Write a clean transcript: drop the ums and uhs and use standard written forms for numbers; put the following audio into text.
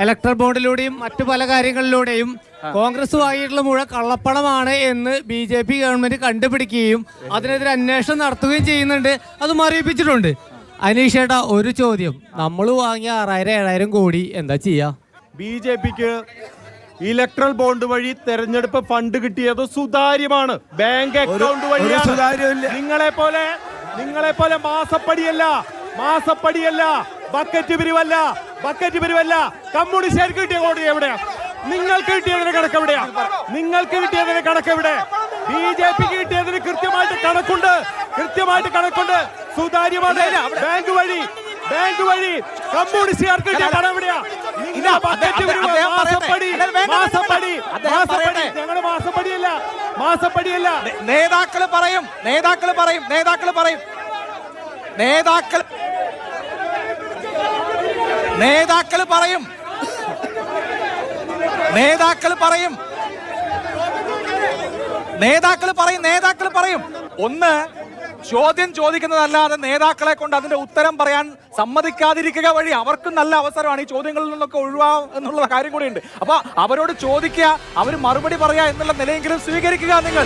Electoral ബോണ്ടിലൂടെയും മറ്റു പല കാര്യങ്ങളിലൂടെയും കോൺഗ്രസുമായിട്ടുള്ള മുഴുവൻ കള്ളപ്പണമാണ് എന്ന് BJP ഗവൺമെന്റ് കണ്ടുപിടിക്കുകയും അതിനെതിരെ അന്വേഷണം നടത്തുകയും ചെയ്യുന്നുണ്ട്. അത് മറിയിപ്പിച്ചിട്ടുണ്ട്. അനീഷ് ചേട്ടാ, ഒരു ചോദ്യം, നമ്മൾ വാങ്ങിയ 6000-7000 കോടി എന്താ ചെയ്യാ? BJPക്ക് ഇലക്ട്രൽ ബോണ്ട് വഴി തെരഞ്ഞെടുപ്പ് ഫണ്ട് കിട്ടിയത് സുതാര്യമാണ്. ബാങ്ക് അക്കൗണ്ട് വഴിയാണ്. നിങ്ങളെ പോലെ മാസപ്പടിയല്ല ബക്കറ്റ് പിരിവല്ല. കമ്മ്യൂണിസ്റ്റുകാർക്ക് കിട്ടിയ കോടി എവിടെയാ? നിങ്ങൾക്ക് കിട്ടിയതിന് കണക്ക് എവിടെ? BJPക്ക് കിട്ടിയതിന് കൃത്യമായിട്ട് കണക്കുണ്ട്. സുതാര്യമാണ്. ബാങ്ക് വഴി കമ്മ്യൂണിസ്റ്റുകാർക്ക് കിട്ടിയ പണം എവിടെയാ? മാസപ്പടിയല്ല. നേതാക്കള് പറയും ഒന്ന് ചോദ്യം ചോദിക്കുന്നതല്ലാതെ നേതാക്കളെ കൊണ്ട് അതിന്റെ ഉത്തരം പറയാൻ സമ്മതിക്കാതിരിക്കുക വഴി അവർക്കും നല്ല അവസരമാണ് ഈ ചോദ്യങ്ങളിൽ നിന്നൊക്കെ ഒഴിവാകും എന്നുള്ള കാര്യം കൂടിയുണ്ട്. അപ്പൊ അവരോട് ചോദിക്കുക, അവർ മറുപടി പറയാ എന്നുള്ള നിലയെങ്കിലും സ്വീകരിക്കുക നിങ്ങൾ.